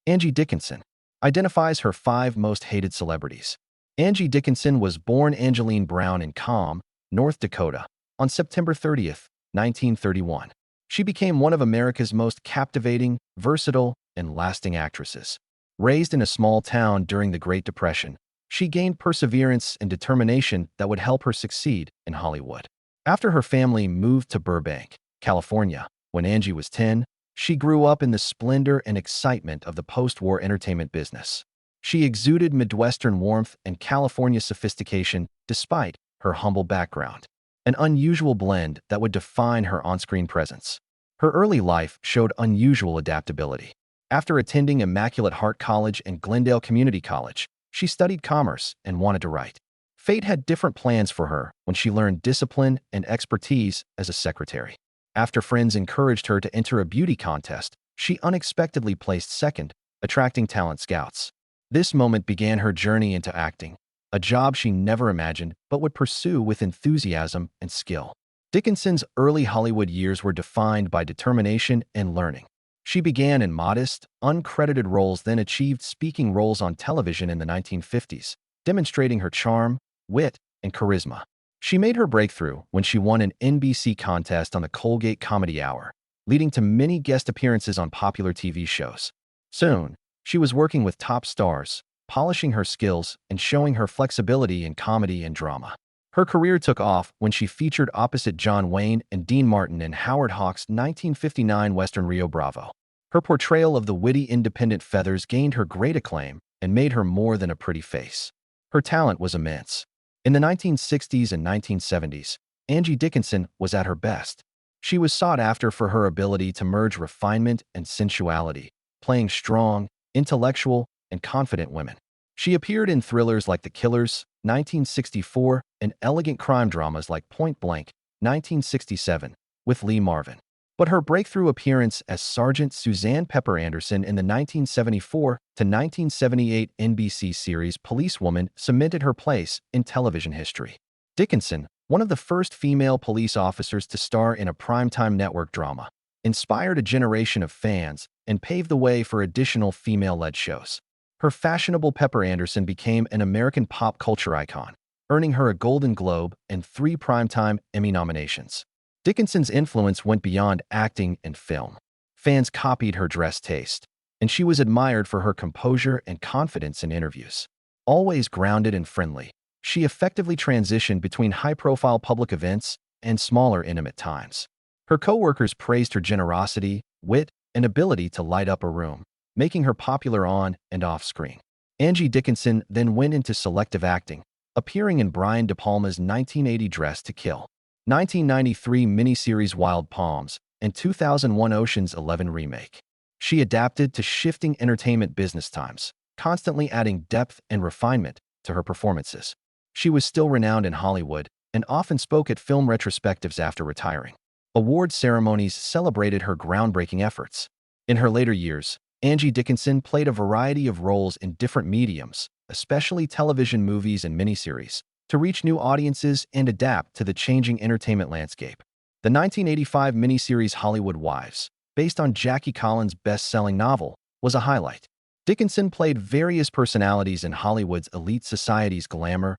Angie Dickinson identifies her 5 most hated celebrities. Angie Dickinson was born Angeline Brown in Com, North Dakota, on September 30th, 1931. She became one of America's most captivating, versatile, and lasting actresses. Raised in a small town during the Great Depression, she gained perseverance and determination that would help her succeed in Hollywood. After her family moved to Burbank, California, when Angie was 10, she grew up in the splendor and excitement of the post-war entertainment business. She exuded Midwestern warmth and California sophistication despite her humble background, an unusual blend that would define her on-screen presence. Her early life showed unusual adaptability. After attending Immaculate Heart College and Glendale Community College, she studied commerce and wanted to write. Fate had different plans for her when she learned discipline and expertise as a secretary. After friends encouraged her to enter a beauty contest, she unexpectedly placed second, attracting talent scouts. This moment began her journey into acting, a job she never imagined but would pursue with enthusiasm and skill. Dickinson's early Hollywood years were defined by determination and learning. She began in modest, uncredited roles, then achieved speaking roles on television in the 1950s, demonstrating her charm, wit, and charisma. She made her breakthrough when she won an NBC contest on the Colgate Comedy Hour, leading to many guest appearances on popular TV shows. Soon, she was working with top stars, polishing her skills and showing her flexibility in comedy and drama. Her career took off when she featured opposite John Wayne and Dean Martin in Howard Hawks' 1959 Western Rio Bravo. Her portrayal of the witty independent Feuds gained her great acclaim and made her more than a pretty face. Her talent was immense. In the 1960s and 1970s, Angie Dickinson was at her best. She was sought after for her ability to merge refinement and sensuality, playing strong, intellectual, and confident women. She appeared in thrillers like The Killers, 1964, and elegant crime dramas like Point Blank, 1967, with Lee Marvin. But her breakthrough appearance as Sergeant Suzanne Pepper Anderson in the 1974 to 1978 NBC series Policewoman cemented her place in television history. Dickinson, one of the first female police officers to star in a primetime network drama, inspired a generation of fans and paved the way for additional female-led shows. Her fashionable Pepper Anderson became an American pop culture icon, earning her a Golden Globe and 3 Primetime Emmy nominations. Dickinson's influence went beyond acting and film. Fans copied her dress taste, and she was admired for her composure and confidence in interviews. Always grounded and friendly, she effectively transitioned between high-profile public events and smaller intimate times. Her co-workers praised her generosity, wit, and ability to light up a room, making her popular on and off screen. Angie Dickinson then went into selective acting, appearing in Brian De Palma's 1980 Dress to Kill, 1993 miniseries Wild Palms, and 2001 Ocean's 11 remake. She adapted to shifting entertainment business times, constantly adding depth and refinement to her performances. She was still renowned in Hollywood and often spoke at film retrospectives after retiring. Award ceremonies celebrated her groundbreaking efforts. In her later years, Angie Dickinson played a variety of roles in different mediums, especially television, movies, and miniseries, to reach new audiences and adapt to the changing entertainment landscape. The 1985 miniseries Hollywood Wives, based on Jackie Collins' best-selling novel, was a highlight. Dickinson played various personalities in Hollywood's elite society's glamour,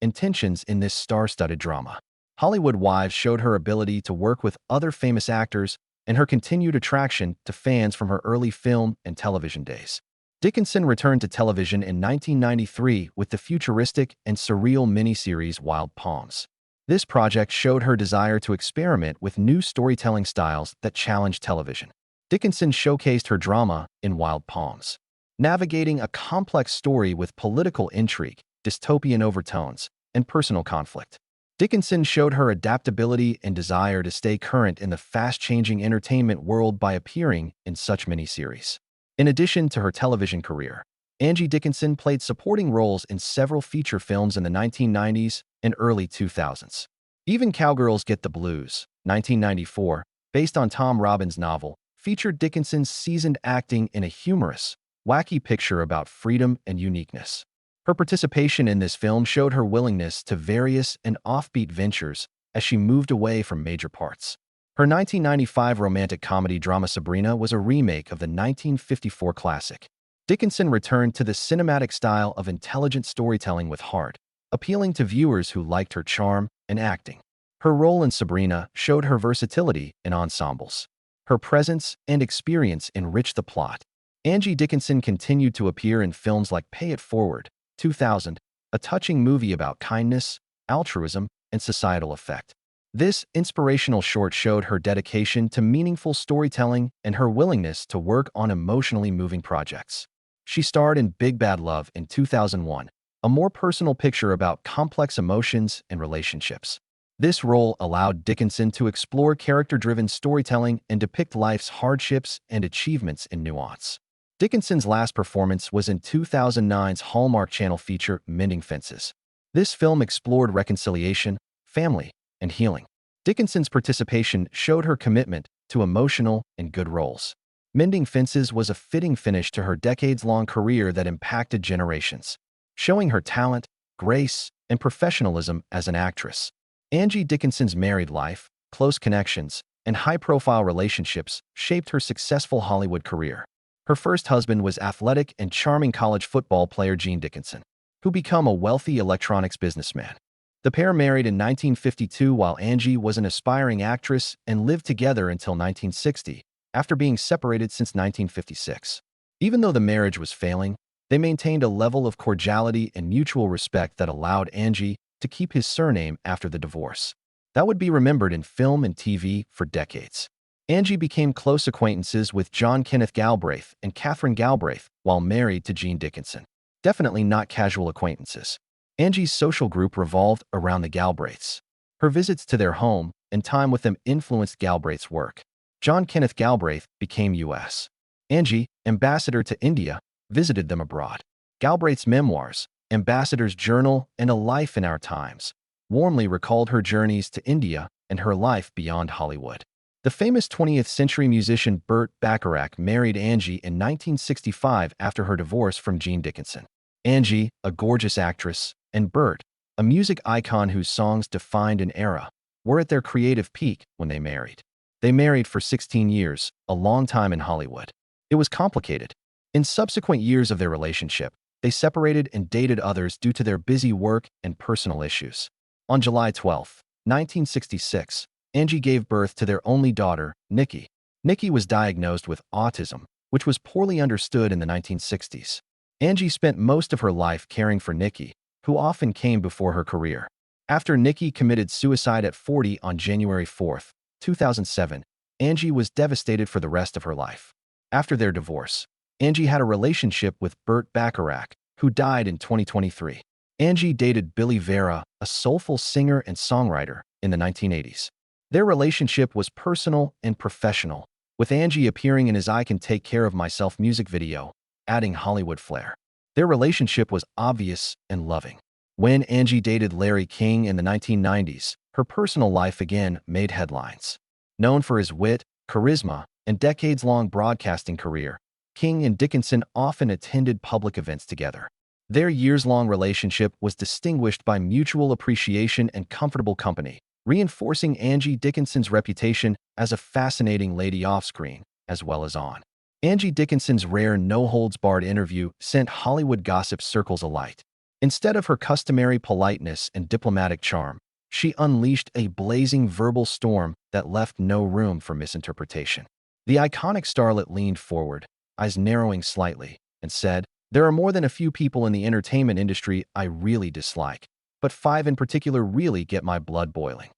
and tensions in this star-studded drama. Hollywood Wives showed her ability to work with other famous actors and her continued attraction to fans from her early film and television days. Dickinson returned to television in 1993 with the futuristic and surreal miniseries Wild Palms. This project showed her desire to experiment with new storytelling styles that challenged television. Dickinson showcased her drama in Wild Palms, navigating a complex story with political intrigue, dystopian overtones, and personal conflict. Dickinson showed her adaptability and desire to stay current in the fast-changing entertainment world by appearing in such miniseries. In addition to her television career, Angie Dickinson played supporting roles in several feature films in the 1990s and early 2000s. Even Cowgirls Get the Blues, 1994, based on Tom Robbins' novel, featured Dickinson's seasoned acting in a humorous, wacky picture about freedom and uniqueness. Her participation in this film showed her willingness to various and offbeat ventures as she moved away from major parts. Her 1995 romantic comedy drama Sabrina was a remake of the 1954 classic. Dickinson returned to the cinematic style of intelligent storytelling with heart, appealing to viewers who liked her charm and acting. Her role in Sabrina showed her versatility in ensembles. Her presence and experience enriched the plot. Angie Dickinson continued to appear in films like Pay It Forward, 2000, a touching movie about kindness, altruism, and societal effect. This inspirational short showed her dedication to meaningful storytelling and her willingness to work on emotionally moving projects. She starred in Big Bad Love in 2001, a more personal picture about complex emotions and relationships. This role allowed Dickinson to explore character-driven storytelling and depict life's hardships and achievements in nuance. Dickinson's last performance was in 2009's Hallmark Channel feature Mending Fences. This film explored reconciliation, family, and healing. Dickinson's participation showed her commitment to emotional and good roles. Mending Fences was a fitting finish to her decades-long career that impacted generations, showing her talent, grace, and professionalism as an actress. Angie Dickinson's married life, close connections, and high-profile relationships shaped her successful Hollywood career. Her first husband was athletic and charming college football player Gene Dickinson, who became a wealthy electronics businessman. The pair married in 1952 while Angie was an aspiring actress and lived together until 1960, after being separated since 1956. Even though the marriage was failing, they maintained a level of cordiality and mutual respect that allowed Angie to keep his surname after the divorce. That would be remembered in film and TV for decades. Angie became close acquaintances with John Kenneth Galbraith and Catherine Galbraith while married to Gene Dickinson. Definitely not casual acquaintances. Angie's social group revolved around the Galbraiths. Her visits to their home and time with them influenced Galbraith's work. John Kenneth Galbraith became U.S. Angie, ambassador to India, visited them abroad. Galbraith's memoirs, Ambassador's Journal, and A Life in Our Times, warmly recalled her journeys to India and her life beyond Hollywood. The famous 20th century musician Burt Bacharach married Angie in 1965 after her divorce from Gene Dickinson. Angie, a gorgeous actress, and Burt, a music icon whose songs defined an era, were at their creative peak when they married. They married for 16 years, a long time in Hollywood. It was complicated. In subsequent years of their relationship, they separated and dated others due to their busy work and personal issues. On July 12, 1966, Angie gave birth to their only daughter, Nikki. Nikki was diagnosed with autism, which was poorly understood in the 1960s. Angie spent most of her life caring for Nikki, who often came before her career. After Nikki committed suicide at 40 on January 4, 2007, Angie was devastated for the rest of her life. After their divorce, Angie had a relationship with Burt Bacharach, who died in 2023. Angie dated Billy Vera, a soulful singer and songwriter, in the 1980s. Their relationship was personal and professional, with Angie appearing in his I Can Take Care of Myself music video, adding Hollywood flair. Their relationship was obvious and loving. When Angie dated Larry King in the 1990s, her personal life again made headlines. Known for his wit, charisma, and decades-long broadcasting career, King and Dickinson often attended public events together. Their years-long relationship was distinguished by mutual appreciation and comfortable company, reinforcing Angie Dickinson's reputation as a fascinating lady off-screen, as well as on. Angie Dickinson's rare no-holds-barred interview sent Hollywood gossip circles alight. Instead of her customary politeness and diplomatic charm, she unleashed a blazing verbal storm that left no room for misinterpretation. The iconic starlet leaned forward, eyes narrowing slightly, and said, "There are more than a few people in the entertainment industry I really dislike, but 5 in particular really get my blood boiling."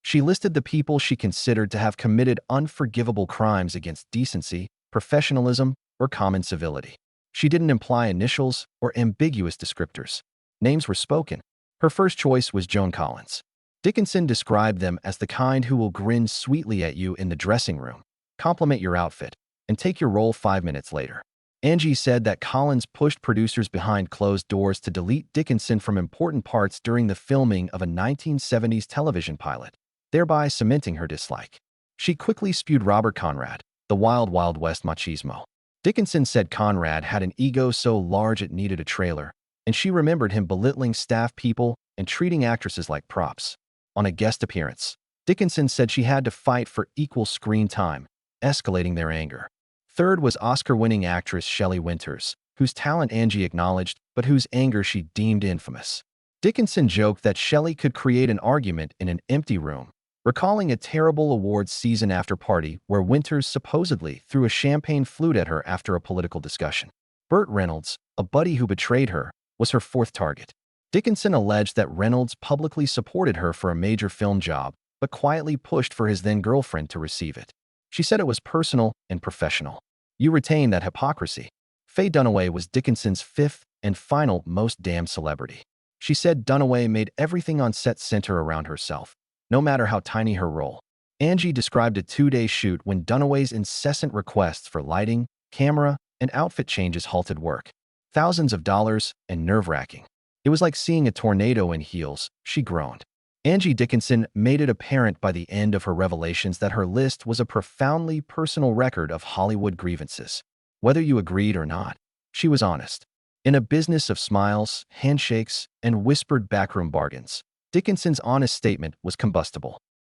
She listed the people she considered to have committed unforgivable crimes against decency, professionalism, or common civility. She didn't imply initials or ambiguous descriptors. Names were spoken. Her first choice was Joan Collins. Dickinson described them as the kind who will grin sweetly at you in the dressing room, compliment your outfit, and take your role 5 minutes later. Angie said that Collins pushed producers behind closed doors to delete Dickinson from important parts during the filming of a 1970s television pilot, thereby cementing her dislike. She quickly spewed Robert Conrad, the Wild Wild West machismo. Dickinson said Conrad had an ego so large it needed a trailer, and she remembered him belittling staff people and treating actresses like props. On a guest appearance, Dickinson said she had to fight for equal screen time, escalating their anger. Third was Oscar-winning actress Shelley Winters, whose talent Angie acknowledged, but whose anger she deemed infamous. Dickinson joked that Shelley could create an argument in an empty room, recalling a terrible awards season after-party where Winters supposedly threw a champagne flute at her after a political discussion. Burt Reynolds, a buddy who betrayed her, was her fourth target. Dickinson alleged that Reynolds publicly supported her for a major film job, but quietly pushed for his then-girlfriend to receive it. She said it was personal and professional. You retain that hypocrisy. Faye Dunaway was Dickinson's fifth and final most damned celebrity. She said Dunaway made everything on set center around herself, no matter how tiny her role. Angie described a two-day shoot when Dunaway's incessant requests for lighting, camera, and outfit changes halted work. Thousands of dollars and nerve-wracking. It was like seeing a tornado in heels, she groaned. Angie Dickinson made it apparent by the end of her revelations that her list was a profoundly personal record of Hollywood grievances. Whether you agreed or not, she was honest. In a business of smiles, handshakes, and whispered backroom bargains, Dickinson's honest statement was combustible.